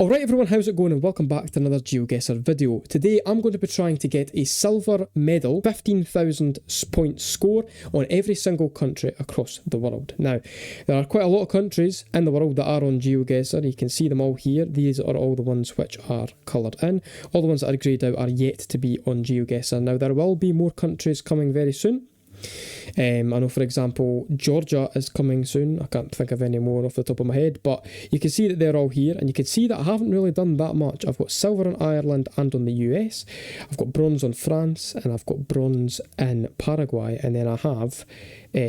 Alright everyone, how's it going and welcome back to another Geoguessr video. Today I'm going to be trying to get a silver medal, 15,000 point score on every single country across the world. Now, there are quite a lot of countries in the world that are on Geoguessr. You can see them all here. These are all the ones which are coloured in. All the ones that are greyed out are yet to be on Geoguessr. Now, there will be more countries coming very soon. I know, for example, Georgia is coming soon. I can't think of any more off the top of my head, but you can see that they're all here, and you can see that I haven't really done that much. I've got silver on Ireland and on the US, I've got bronze on France, and I've got bronze in Paraguay, and then I have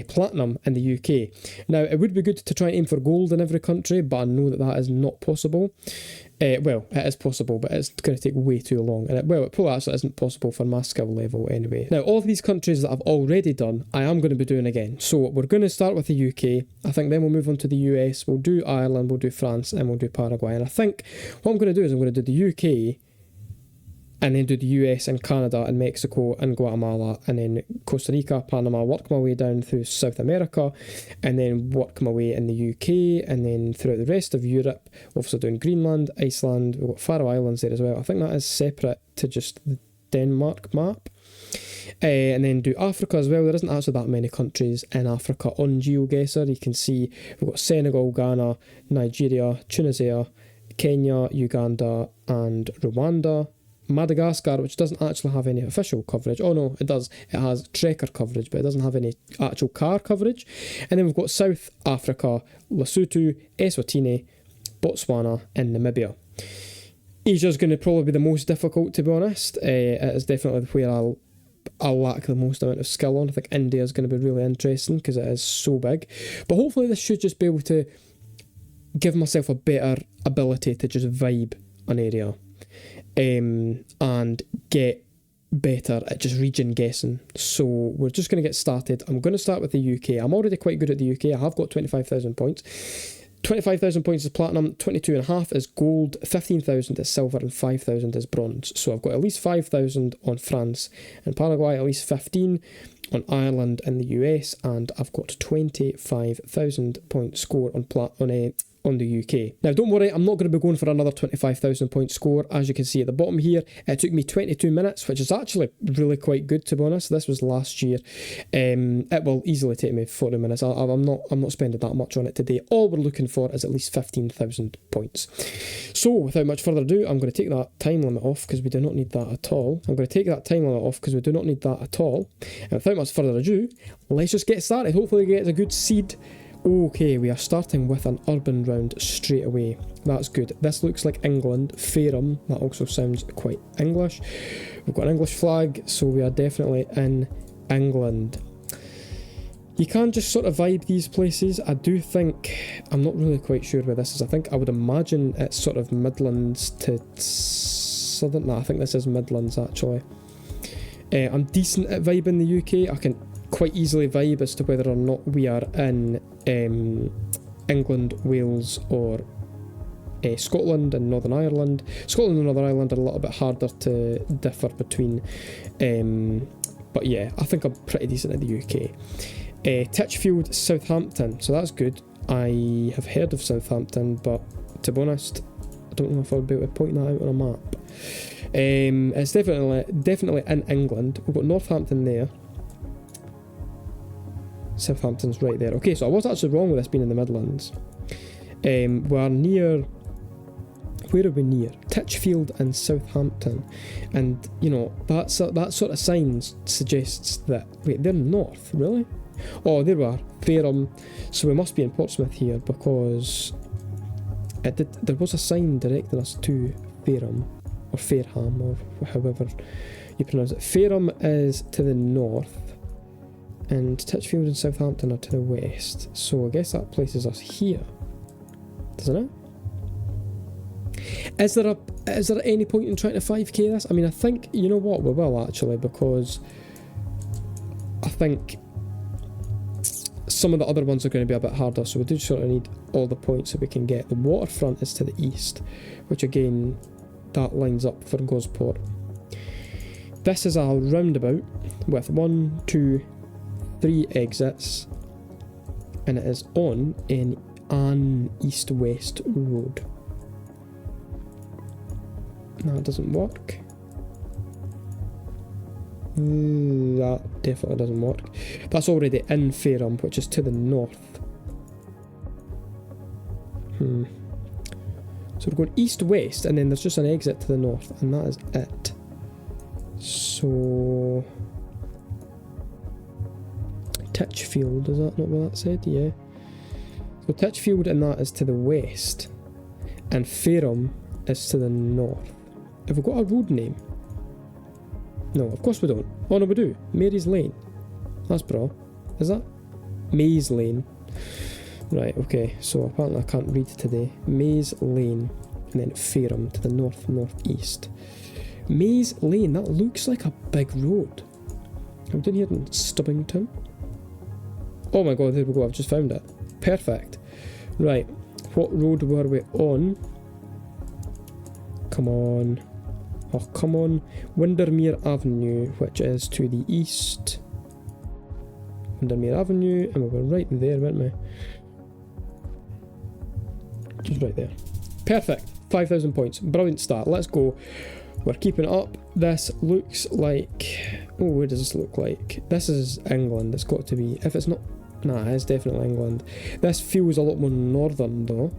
platinum in the UK. Now, it would be good to try and aim for gold in every country, but I know that that is not possible. Well, it is possible, but it's going to take way too long. And it probably actually isn't possible for my skill level anyway. Now, all of these countries that I've already done, I am going to be doing again. So we're going to start with the UK. I think then we'll move on to the US. We'll do Ireland, we'll do France, and we'll do Paraguay. And I think what I'm going to do is I'm going to do the UK, and then do the US and Canada and Mexico and Guatemala, and then Costa Rica, Panama, work my way down through South America, and then work my way in the UK, and then throughout the rest of Europe, also doing Greenland, Iceland, we've got Faroe Islands there as well. I think that is separate to just the Denmark map. And then do Africa as well. There isn't actually that many countries in Africa on Geoguessr. You can see we've got Senegal, Ghana, Nigeria, Tunisia, Kenya, Uganda, and Rwanda. Madagascar, which doesn't actually have any official coverage. Oh no, it does. It has trekker coverage, but it doesn't have any actual car coverage. And then we've got South Africa, Lesotho, Eswatini, Botswana, and Namibia. Asia's going to probably be the most difficult, to be honest. It is definitely where I lack the most amount of skill on. I think India is going to be really interesting because it is so big. But hopefully this should just be able to give myself a better ability to just vibe an area. And get better at just region guessing. So we're just going to get started. I'm going to start with the UK. I'm already quite good at the UK. I have got 25,000 points. 25,000 points is platinum, 22.5 is gold, 15,000 is silver, and 5,000 is bronze. So I've got at least 5,000 on France and Paraguay, at least 15 on Ireland and the US, and I've got 25,000 point score on the UK. Now, don't worry, I'm not going to be going for another 25,000 point score. As you can see at the bottom here, it took me 22 minutes, which is actually really quite good, to be honest. This was last year. It will easily take me 40 minutes. I'm not spending that much on it today. All we're looking for is at least 15,000 points. So, without much further ado, I'm going to take that time limit off because we do not need that at all. And without much further ado, let's just get started. Hopefully get a good seed. Okay, we are starting with an urban round straight away. That's good. This looks like England. Fareham, that also sounds quite English. We've got an English flag, so we are definitely in England. You can just sort of vibe these places. I do think, I'm not really quite sure where this is. I would imagine it's sort of Midlands to Southern. No, I think this is Midlands actually. I'm decent at vibing the UK. I can quite easily vibe as to whether or not we are in England, Wales, or Scotland and Northern Ireland. Scotland and Northern Ireland are a little bit harder to differ between, but yeah, I think I'm pretty decent at the UK. Titchfield, Southampton, so that's good. I have heard of Southampton, but to be honest, I don't know if I'll be able to point that out on a map. It's definitely in England. We've got Northampton there. Southampton's right there. Okay, so I was actually wrong with this being in the Midlands. We're near... Where are we near? Titchfield and Southampton. And, you know, that sort of sign suggests that... Wait, they're north, really? Oh, there we are. Fareham. So we must be in Portsmouth here because... there was a sign directing us to Fareham. Or Fareham, or however you pronounce it. Fareham is to the north. And Titchfield and Southampton are to the west. So I guess that places us here. Doesn't it? Is there any point in trying to 5k this? I mean, I think, you know what, we will actually, because I think some of the other ones are going to be a bit harder, so we do sort of need all the points that we can get. The waterfront is to the east, which again, that lines up for Gosport. This is a roundabout with 1, 2, 3 exits, and it is on an east-west road. No, it doesn't work. That definitely doesn't work. That's already in Faerham, which is to the north. So we're going east-west, and then there's just an exit to the north, and that is it. So... Titchfield, is that not what that said? Yeah. So Titchfield and that is to the west, and Faerham is to the north. Have we got a road name? No, of course we don't. Oh no, we do. Mary's Lane. That's bra. Is that? Maze Lane. Right, okay, so apparently I can't read today. Maze Lane, and then Faerham to the north-northeast. Maze Lane, that looks like a big road. I'm down here in Stubbington. Oh my god, there we go, I've just found it. Perfect. Right, what road were we on? Come on. Oh, come on. Windermere Avenue, which is to the east. Windermere Avenue, and we were right there, weren't we? Just right there. Perfect. 5,000 points. Brilliant start. Let's go. We're keeping it up. This looks like... Oh, where does this look like? This is England. It's got to be. If it's not... Nah, it's definitely England. This feels a lot more northern, though.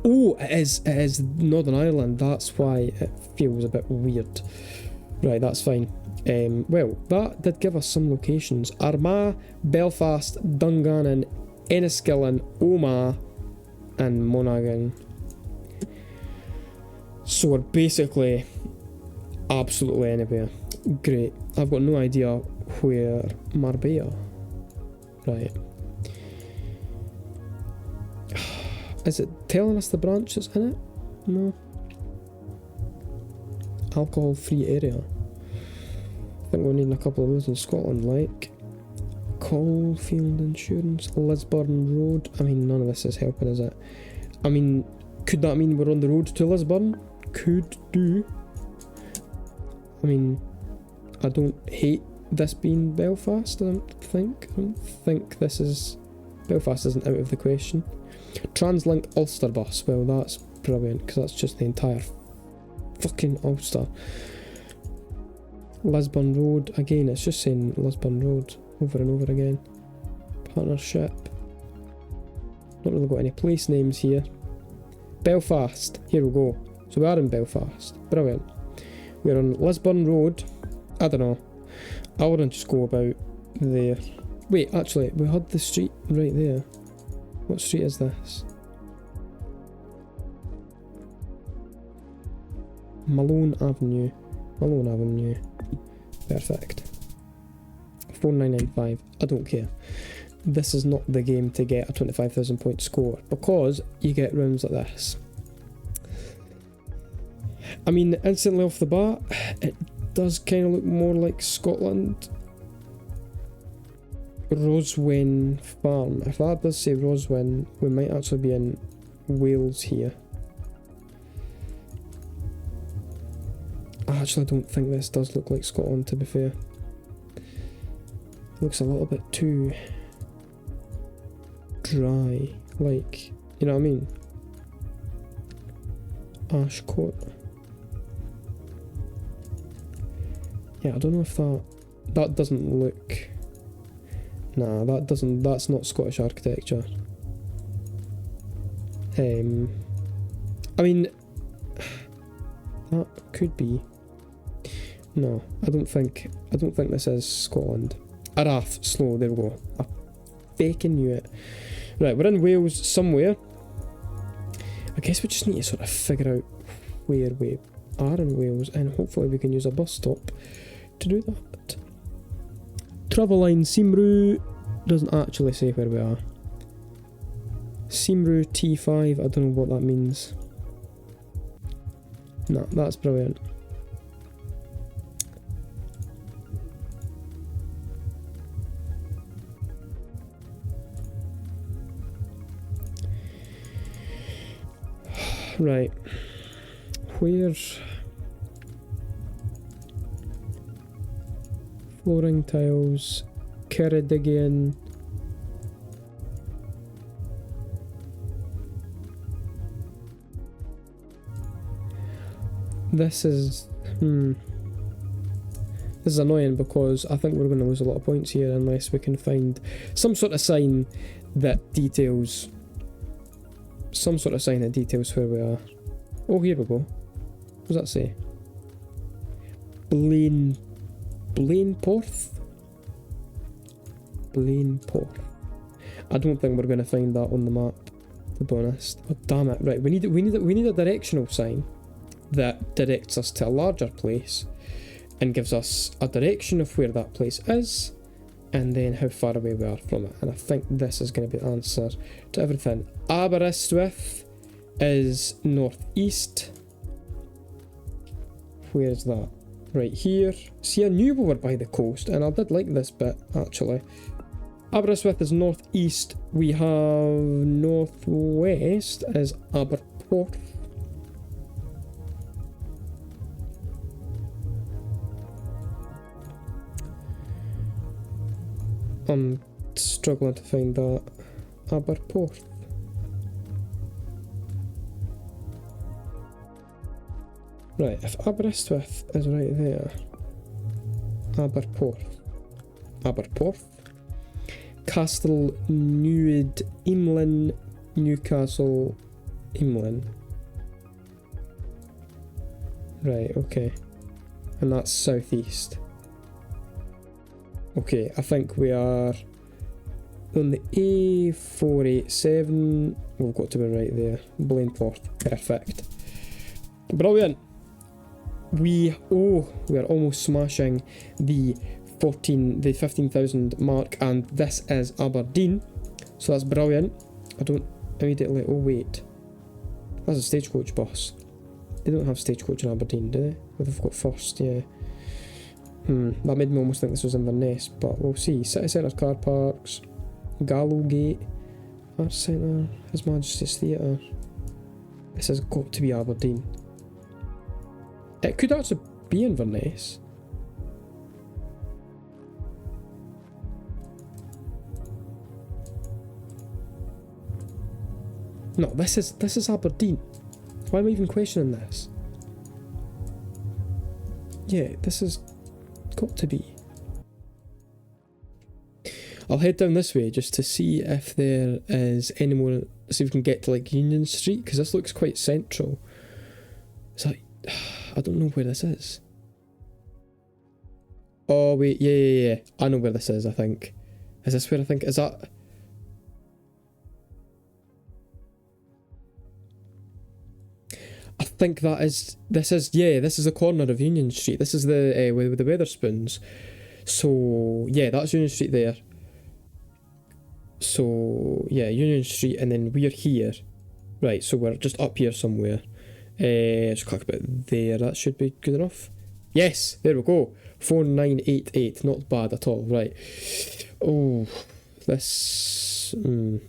Oh, it is Northern Ireland. That's why it feels a bit weird. Right, that's fine. Well, that did give us some locations. Armagh, Belfast, Dungannon, Enniskillen, Omagh, and Monaghan. So we're basically absolutely anywhere. Great. I've got no idea where Marbella. Right. Is it telling us the branch that's in it? No. Alcohol-free area. I think we're needing a couple of those in Scotland, like Caulfield Insurance, Lisburn Road. I mean, none of this is helping, is it? I mean, could that mean we're on the road to Lisburn? Could do. I mean, I don't hate this being Belfast, I don't think this is... Belfast isn't out of the question. Translink Ulster bus, well that's brilliant, because that's just the entire fucking Ulster. Lisburn Road, again, it's just saying Lisburn Road over and over again. Partnership. Not really got any place names here. Belfast, here we go. So we are in Belfast, brilliant. We're on Lisburn Road. I don't know, I wouldn't just go about there. Wait, actually, we had the street right there. What street is this? Malone Avenue. Malone Avenue. Perfect. 4995. I don't care. This is not the game to get a 25,000 point score, because you get rounds like this. I mean, instantly off the bat, it does kind of look more like Scotland. Roswen Farm. If that does say Roswen, we might actually be in Wales here. I actually don't think this does look like Scotland, to be fair. It looks a little bit too dry, like, you know what I mean? Ashcourt. Yeah, I don't know if that doesn't look... Nah, that's not Scottish architecture. I mean, that could be. No, I don't think this is Scotland. Araf, slow, there we go. I fucking knew it. Right, we're in Wales somewhere. I guess we just need to sort of figure out where we are in Wales, and hopefully we can use a bus stop to do that. Travel line Cymru doesn't actually say where we are. Cymru T5, I don't know what that means. No, that's brilliant. Right. Where... Flooring tiles, Ceredigion. This is... This is annoying because I think we're going to lose a lot of points here unless we can find some sort of sign that details... Some sort of sign that details where we are. Oh, here we go. What does that say? Blaenporth? Blaenporth. I don't think we're going to find that on the map, to be honest. Oh, damn it. Right, we need a directional sign that directs us to a larger place and gives us a direction of where that place is and then how far away we are from it. And I think this is going to be the answer to everything. Aberystwyth is northeast. Where's that? Right here. See, I knew we were by the coast, and I did like this bit, actually. Aberystwyth is northeast. We have northwest is Aberporth. I'm struggling to find that. Aberporth. Right, if Aberystwyth is right there, Aberporth. Castle Newid Imlin, Newcastle Imlin. Right, okay. And that's southeast. Okay, I think we are on the A487. We've got to be right there. Blaenporth. Perfect. Brilliant. We are almost smashing the 15,000 mark, and this is Aberdeen. So that's brilliant. I don't immediately... Oh, wait. That's a stagecoach bus. They don't have stagecoach in Aberdeen, do they? Well, they've got first, yeah. That made me almost think this was Inverness, but we'll see. City Centre car parks, Gallowgate, Arts Centre, His Majesty's Theatre. This has got to be Aberdeen. It could actually be Inverness. No, this is Aberdeen. Why am I even questioning this? Yeah, this has got to be. I'll head down this way just to see if there is any more. See if we can get to like Union Street, because this looks quite central. It's like, I don't know where this is. Oh wait, yeah. I know where this is, I think. Is this where I think, is that? I think that is, this is the corner of Union Street. This is the, with the Weatherspoons. So, yeah, that's Union Street there. So, yeah, Union Street, and then we're here. Right, so we're just up here somewhere. Just click about there, that should be good enough. Yes, there we go. 4988, not bad at all, right. Oh, this,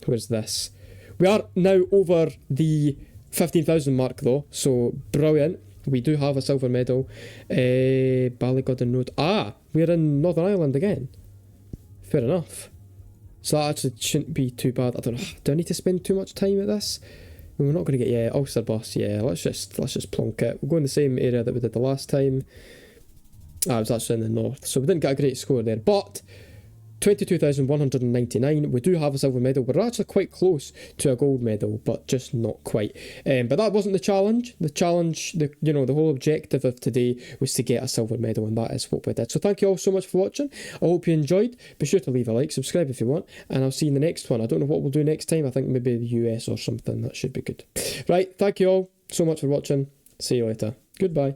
where's this? We are now over the 15,000 mark though, so brilliant. We do have a silver medal. Ballygodden Road. Ah, we're in Northern Ireland again. Fair enough. So that actually shouldn't be too bad. I don't know. Do I need to spend too much time at this? We're not going to get Ulster bus. Yeah, let's just plonk it. We'll go in the same area that we did the last time. Ah, it was actually in the north, so we didn't get a great score there. But 22,199. We do have a silver medal. We're actually quite close to a gold medal, but just not quite. But that wasn't the challenge. The challenge, the whole objective of today was to get a silver medal, and that is what we did. So thank you all so much for watching. I hope you enjoyed. Be sure to leave a like, subscribe if you want, and I'll see you in the next one. I don't know what we'll do next time. I think maybe the US or something. That should be good. Right, thank you all so much for watching. See you later. Goodbye.